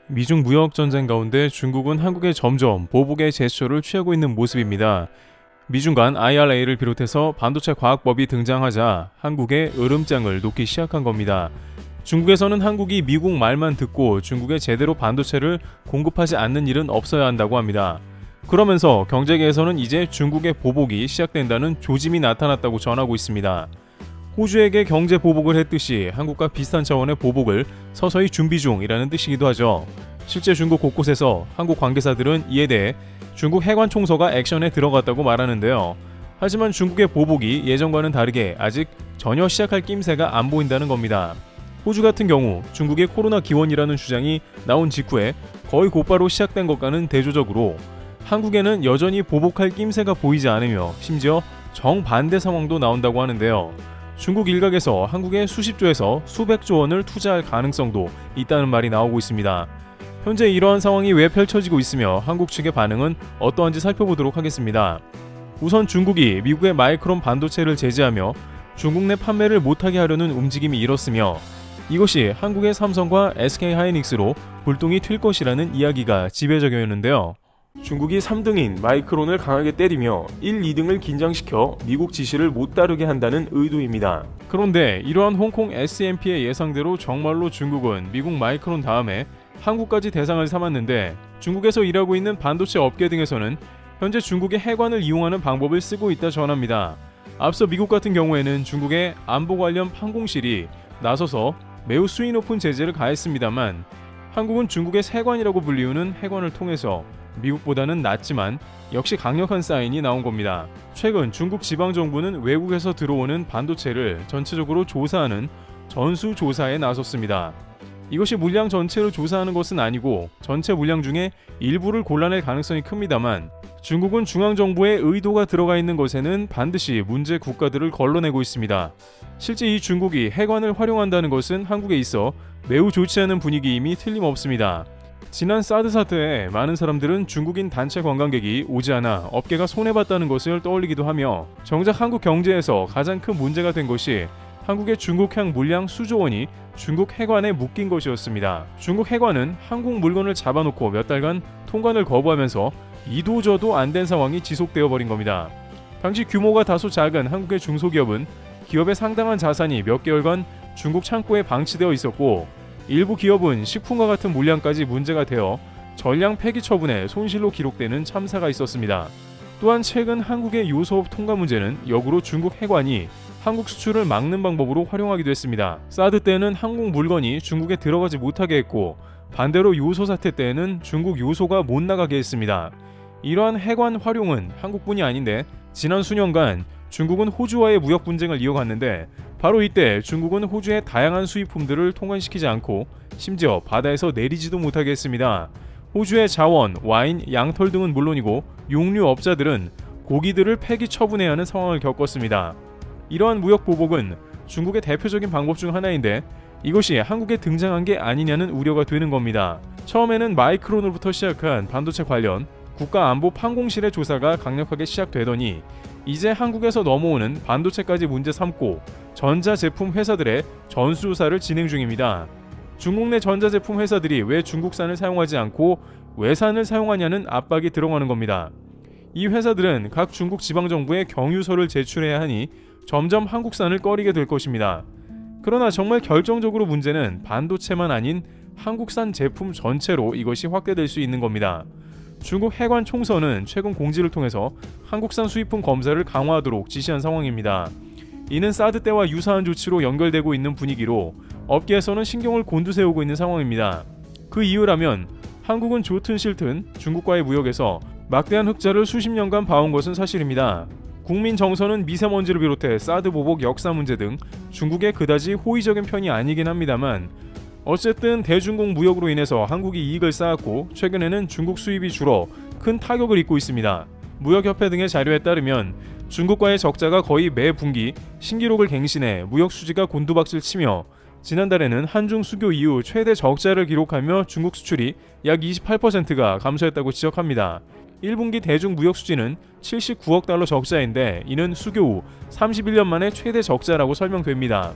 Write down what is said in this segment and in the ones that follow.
미중 무역 전쟁 가운데 중국은 한국에 점점 보복의 제스처를 취하고 있는 모습입니다. 미중 간 IRA를 비롯해서 반도체 과학법이 등장하자 한국의 으름장을 놓기 시작한 겁니다. 중국에서는 한국이 미국 말만 듣고 중국에 제대로 반도체를 공급하지 않는 일은 없어야 한다고 합니다. 그러면서 경제계에서는 이제 중국의 보복이 시작된다는 조짐이 나타났다고 전하고 있습니다. 호주에게 경제 보복을 했듯이 한국과 비슷한 차원의 보복을 서서히 준비 중이라는 뜻이기도 하죠. 실제 중국 곳곳에서 한국 관계사들은 이에 대해 중국 해관 총서가 액션에 들어갔다고 말하는데요. 하지만 중국의 보복이 예전과는 다르게 아직 전혀 시작할 낌새가 안 보인다는 겁니다. 호주 같은 경우 중국의 코로나 기원이라는 주장이 나온 직후에 거의 곧바로 시작된 것과는 대조적으로 한국에는 여전히 보복할 낌새가 보이지 않으며 심지어 정반대 상황도 나온다고 하는데요. 중국 일각에서 한국에 수십조에서 수백조 원을 투자할 가능성도 있다는 말이 나오고 있습니다. 현재 이러한 상황이 왜 펼쳐지고 있으며 한국 측의 반응은 어떠한지 살펴보도록 하겠습니다. 우선 중국이 미국의 마이크론 반도체를 제재하며 중국 내 판매를 못하게 하려는 움직임이 일었으며 이것이 한국의 삼성과 SK하이닉스로 불똥이 튈 것이라는 이야기가 지배적이었는데요. 중국이 3등인 마이크론을 강하게 때리며 1, 2등을 긴장시켜 미국 지시를 못 따르게 한다는 의도입니다. 그런데 이러한 홍콩 SMP의 예상대로 정말로 중국은 미국 마이크론 다음에 한국까지 대상을 삼았는데 중국에서 일하고 있는 반도체 업계 등에서는 현재 중국의 해관을 이용하는 방법을 쓰고 있다 전합니다. 앞서 미국 같은 경우에는 중국의 안보 관련 판공실이 나서서 매우 수위 높은 제재를 가했습니다만 한국은 중국의 세관이라고 불리우는 해관을 통해서 미국보다는 낫지만 역시 강력한 사인이 나온 겁니다. 최근 중국 지방정부는 외국에서 들어오는 반도체를 전체적으로 조사하는 전수조사에 나섰습니다. 이것이 물량 전체를 조사하는 것은 아니고 전체 물량 중에 일부를 골라낼 가능성이 큽니다만 중국은 중앙정부의 의도가 들어가 있는 것에는 반드시 문제 국가들을 걸러내고 있습니다. 실제 이 중국이 해관을 활용한다는 것은 한국에 있어 매우 좋지 않은 분위기임이 틀림없습니다. 지난 사드 사태에 많은 사람들은 중국인 단체 관광객이 오지 않아 업계가 손해봤다는 것을 떠올리기도 하며 정작 한국 경제에서 가장 큰 문제가 된 것이 한국의 중국향 물량 수조 원이 중국 해관에 묶인 것이었습니다. 중국 해관은 한국 물건을 잡아놓고 몇 달간 통관을 거부하면서 이도저도 안 된 상황이 지속되어 버린 겁니다. 당시 규모가 다소 작은 한국의 중소기업은 기업의 상당한 자산이 몇 개월간 중국 창고에 방치되어 있었고 일부 기업은 식품과 같은 물량까지 문제가 되어 전량 폐기 처분에 손실로 기록되는 참사가 있었습니다. 또한 최근 한국의 요소업 통과 문제는 역으로 중국 해관이 한국 수출을 막는 방법으로 활용하기도 했습니다. 사드 때는 한국 물건이 중국에 들어가지 못하게 했고 반대로 요소 사태 때에는 중국 요소가 못 나가게 했습니다. 이러한 해관 활용은 한국뿐이 아닌데 지난 수년간 중국은 호주와의 무역 분쟁을 이어갔는데 바로 이때 중국은 호주의 다양한 수입품들을 통관시키지 않고 심지어 바다에서 내리지도 못하게 했습니다. 호주의 자원, 와인, 양털 등은 물론이고 용류업자들은 고기들을 폐기 처분해야 하는 상황을 겪었습니다. 이러한 무역 보복은 중국의 대표적인 방법 중 하나인데 이것이 한국에 등장한 게 아니냐는 우려가 되는 겁니다. 처음에는 마이크론으로부터 시작한 반도체 관련 국가안보 판공실의 조사가 강력하게 시작되더니 이제 한국에서 넘어오는 반도체까지 문제 삼고 전자제품 회사들의 전수조사를 진행 중입니다. 중국 내 전자제품 회사들이 왜 중국산을 사용하지 않고 외산을 사용하냐는 압박이 들어가는 겁니다. 이 회사들은 각 중국 지방정부에 경유서를 제출해야 하니 점점 한국산을 꺼리게 될 것입니다. 그러나 정말 결정적으로 문제는 반도체만 아닌 한국산 제품 전체로 이것이 확대될 수 있는 겁니다. 중국 해관 총서는 최근 공지를 통해서 한국산 수입품 검사를 강화하도록 지시한 상황입니다. 이는 사드 때와 유사한 조치로 연결되고 있는 분위기로 업계에서는 신경을 곤두세우고 있는 상황입니다. 그 이유라면 한국은 좋든 싫든 중국과의 무역에서 막대한 흑자를 수십 년간 봐온 것은 사실입니다. 국민 정서는 미세먼지를 비롯해 사드 보복 역사 문제 등 중국에 그다지 호의적인 편이 아니긴 합니다만 어쨌든 대중국 무역으로 인해서 한국이 이익을 쌓았고 최근에는 중국 수입이 줄어 큰 타격을 입고 있습니다. 무역협회 등의 자료에 따르면 중국과의 적자가 거의 매 분기 신기록을 갱신해 무역 수지가 곤두박질 치며 지난달에는 한중 수교 이후 최대 적자를 기록하며 중국 수출이 약 28%가 감소했다고 지적합니다. 1분기 대중 무역 수지는 79억 달러 적자인데 이는 수교 후 31년 만에 최대 적자라고 설명됩니다.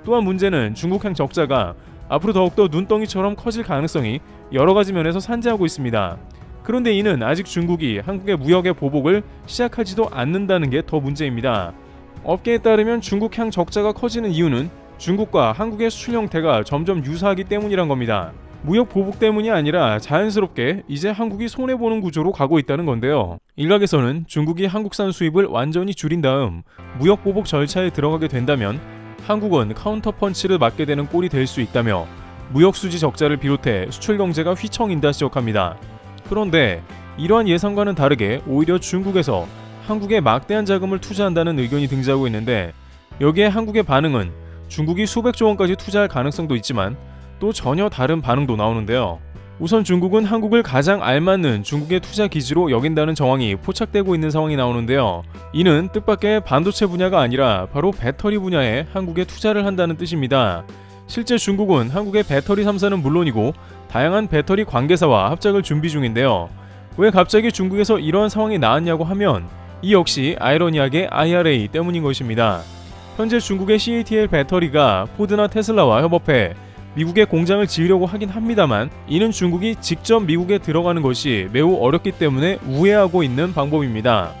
또한 문제는 중국행 적자가 앞으로 더욱더 눈덩이처럼 커질 가능성이 여러 가지 면에서 산재하고 있습니다. 그런데 이는 아직 중국이 한국의 무역의 보복을 시작하지도 않는다는 게 더 문제입니다. 업계에 따르면 중국향 적자가 커지는 이유는 중국과 한국의 수출 형태가 점점 유사하기 때문이란 겁니다. 무역 보복 때문이 아니라 자연스럽게 이제 한국이 손해보는 구조로 가고 있다는 건데요. 일각에서는 중국이 한국산 수입을 완전히 줄인 다음 무역 보복 절차에 들어가게 된다면 한국은 카운터 펀치를 맞게 되는 꼴이 될 수 있다며 무역 수지 적자를 비롯해 수출 경제가 휘청인다 지적합니다. 그런데 이러한 예상과는 다르게 오히려 중국에서 한국에 막대한 자금을 투자한다는 의견이 등장하고 있는데, 여기에 한국의 반응은 중국이 수백조 원까지 투자할 가능성도 있지만 또 전혀 다른 반응도 나오는데요. 우선 중국은 한국을 가장 알맞는 중국의 투자 기지로 여긴다는 정황이 포착되고 있는 상황이 나오는데요. 이는 뜻밖의 반도체 분야가 아니라 바로 배터리 분야에 한국에 투자를 한다는 뜻입니다. 실제 중국은 한국의 배터리 3사는 물론이고 다양한 배터리 관계사와 합작을 준비 중인데요. 왜 갑자기 중국에서 이러한 상황이 나왔냐고 하면 이 역시 아이러니하게 IRA 때문인 것입니다. 현재 중국의 CATL 배터리가 포드나 테슬라와 협업해 미국에 공장을 지으려고 하긴 합니다만, 이는 중국이 직접 미국에 들어가는 것이 매우 어렵기 때문에 우회하고 있는 방법입니다.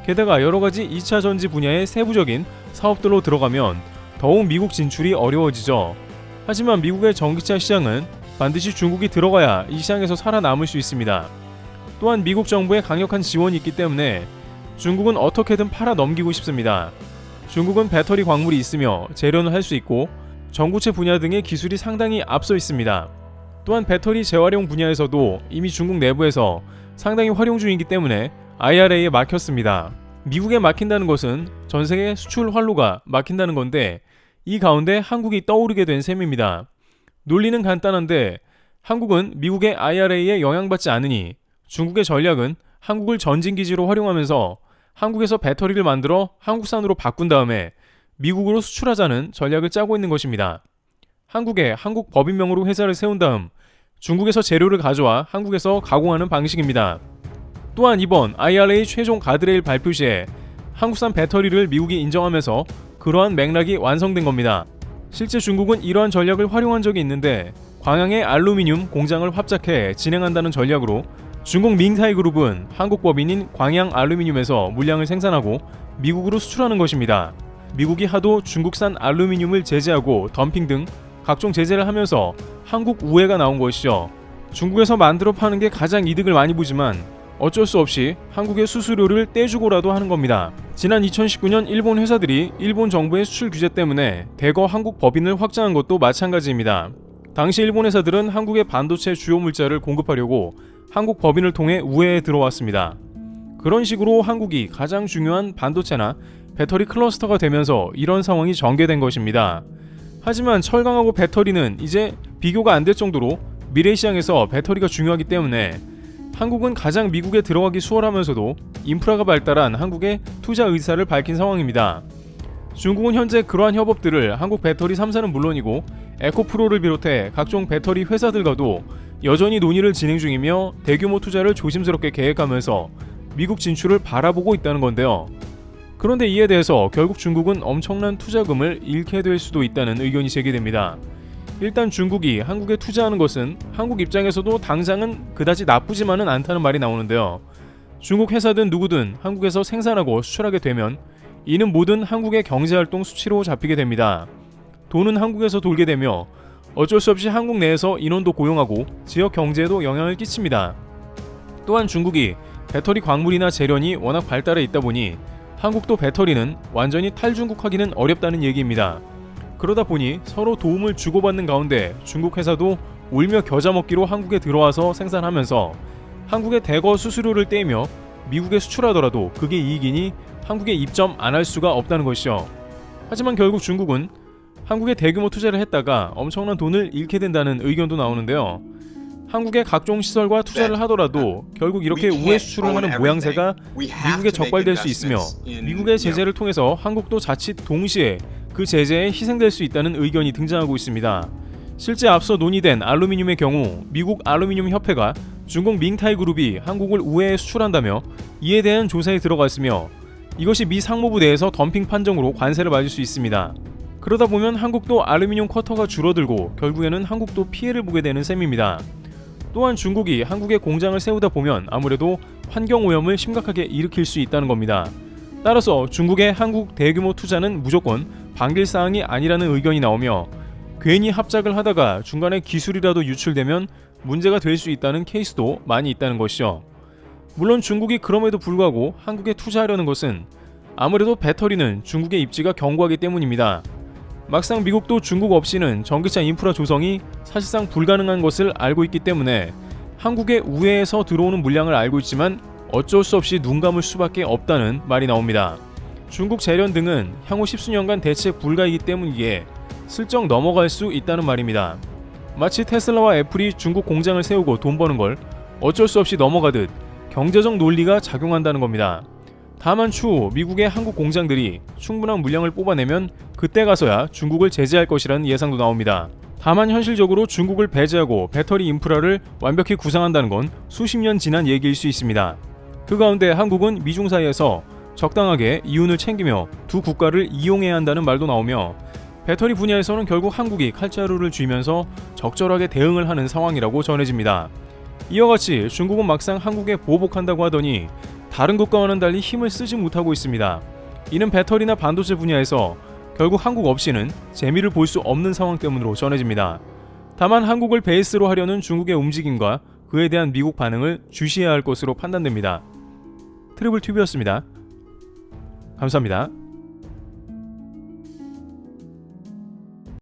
게다가 여러가지 2차 전지 분야의 세부적인 사업들로 들어가면 더욱 미국 진출이 어려워지죠. 하지만 미국의 전기차 시장은 반드시 중국이 들어가야 이 시장에서 살아남을 수 있습니다. 또한 미국 정부의 강력한 지원이 있기 때문에 중국은 어떻게든 팔아 넘기고 싶습니다. 중국은 배터리 광물이 있으며 재련을 할 수 있고 전구체 분야 등의 기술이 상당히 앞서 있습니다. 또한 배터리 재활용 분야에서도 이미 중국 내부에서 상당히 활용 중이기 때문에 IRA에 막혔습니다. 미국에 막힌다는 것은 전세계 수출 활로가 막힌다는 건데, 이 가운데 한국이 떠오르게 된 셈입니다. 논리는 간단한데 한국은 미국의 IRA에 영향받지 않으니 중국의 전략은 한국을 전진기지로 활용하면서 한국에서 배터리를 만들어 한국산으로 바꾼 다음에 미국으로 수출하자는 전략을 짜고 있는 것입니다. 한국에 한국 법인명으로 회사를 세운 다음 중국에서 재료를 가져와 한국에서 가공하는 방식입니다. 또한 이번 IRA 최종 가드레일 발표 시에 한국산 배터리를 미국이 인정하면서 그러한 맥락이 완성된 겁니다. 실제 중국은 이러한 전략을 활용한 적이 있는데, 광양의 알루미늄 공장을 합작해 진행한다는 전략으로 중국 밍타이그룹은 한국 법인인 광양 알루미늄에서 물량을 생산하고 미국으로 수출하는 것입니다. 미국이 하도 중국산 알루미늄을 제재하고 덤핑 등 각종 제재를 하면서 한국 우회가 나온 것이죠. 중국에서 만들어 파는 게 가장 이득을 많이 보지만 어쩔 수 없이 한국의 수수료를 떼주고라도 하는 겁니다. 지난 2019년 일본 회사들이 일본 정부의 수출 규제 때문에 대거 한국 법인을 확장한 것도 마찬가지입니다. 당시 일본 회사들은 한국의 반도체 주요 물자를 공급하려고 한국 법인을 통해 우회에 들어왔습니다. 그런 식으로 한국이 가장 중요한 반도체나 배터리 클러스터가 되면서 이런 상황이 전개된 것입니다. 하지만 철강하고 배터리는 이제 비교가 안 될 정도로 미래 시장에서 배터리가 중요하기 때문에 한국은 가장 미국에 들어가기 수월하면서도 인프라가 발달한 한국에 투자 의사를 밝힌 상황입니다. 중국은 현재 그러한 협업들을 한국 배터리 3사는 물론이고 에코프로를 비롯해 각종 배터리 회사들과도 여전히 논의를 진행 중이며 대규모 투자를 조심스럽게 계획하면서 미국 진출을 바라보고 있다는 건데요. 그런데 이에 대해서 결국 중국은 엄청난 투자금을 잃게 될 수도 있다는 의견이 제기됩니다. 일단 중국이 한국에 투자하는 것은 한국 입장에서도 당장은 그다지 나쁘지만은 않다는 말이 나오는데요. 중국 회사든 누구든 한국에서 생산하고 수출하게 되면 이는 모든 한국의 경제활동 수치로 잡히게 됩니다. 돈은 한국에서 돌게 되며 어쩔 수 없이 한국 내에서 인원도 고용하고 지역 경제에도 영향을 끼칩니다. 또한 중국이 배터리 광물이나 재련이 워낙 발달해 있다 보니 한국도 배터리는 완전히 탈중국하기는 어렵다는 얘기입니다. 그러다 보니 서로 도움을 주고받는 가운데 중국 회사도 울며 겨자 먹기로 한국에 들어와서 생산하면서 한국의 대거 수수료를 떼며 미국에 수출하더라도 그게 이익이니 한국에 입점 안 할 수가 없다는 것이죠. 하지만 결국 중국은 한국에 대규모 투자를 했다가 엄청난 돈을 잃게 된다는 의견도 나오는데요. 한국의 각종 시설과 투자를 하더라도 결국 이렇게 우회 수출을 하는 모양새가 미국에 적발될 수 있으며 미국의 제재를 통해서 한국도 자칫 동시에 그 제재에 희생될 수 있다는 의견이 등장하고 있습니다. 실제 앞서 논의된 알루미늄의 경우 미국 알루미늄 협회가 중국 밍타이그룹이 한국을 우회에 수출한다며 이에 대한 조사에 들어갔으며 이것이 미 상무부 내에서 덤핑 판정으로 관세를 맞을 수 있습니다. 그러다 보면 한국도 알루미늄 쿼터가 줄어들고 결국에는 한국도 피해를 보게 되는 셈입니다. 또한 중국이 한국에 공장을 세우다 보면 아무래도 환경오염을 심각하게 일으킬 수 있다는 겁니다. 따라서 중국의 한국 대규모 투자는 무조건 반길사항이 아니라는 의견이 나오며 괜히 합작을 하다가 중간에 기술이라도 유출되면 문제가 될 수 있다는 케이스도 많이 있다는 것이죠. 물론 중국이 그럼에도 불구하고 한국에 투자하려는 것은 아무래도 배터리는 중국의 입지가 견고하기 때문입니다. 막상 미국도 중국 없이는 전기차 인프라 조성이 사실상 불가능한 것을 알고 있기 때문에 한국의 우회에서 들어오는 물량을 알고 있지만 어쩔 수 없이 눈 감을 수밖에 없다는 말이 나옵니다. 중국 재련 등은 향후 10수년간 대체 불가이기 때문이기에 슬쩍 넘어갈 수 있다는 말입니다. 마치 테슬라와 애플이 중국 공장을 세우고 돈 버는 걸 어쩔 수 없이 넘어가듯 경제적 논리가 작용한다는 겁니다. 다만 추후 미국의 한국 공장들이 충분한 물량을 뽑아내면 그때 가서야 중국을 제재할 것이라는 예상도 나옵니다. 다만 현실적으로 중국을 배제하고 배터리 인프라를 완벽히 구상한다는 건 수십 년 지난 얘기일 수 있습니다. 그 가운데 한국은 미중 사이에서 적당하게 이윤을 챙기며 두 국가를 이용해야 한다는 말도 나오며 배터리 분야에서는 결국 한국이 칼자루를 쥐면서 적절하게 대응을 하는 상황이라고 전해집니다. 이와 같이 중국은 막상 한국에 보복한다고 하더니 다른 국가와는 달리 힘을 쓰지 못하고 있습니다. 이는 배터리나 반도체 분야에서 결국 한국 없이는 재미를 볼 수 없는 상황 때문으로 전해집니다. 다만 한국을 베이스로 하려는 중국의 움직임과 그에 대한 미국 반응을 주시해야 할 것으로 판단됩니다. 트리블 튜브였습니다. 감사합니다.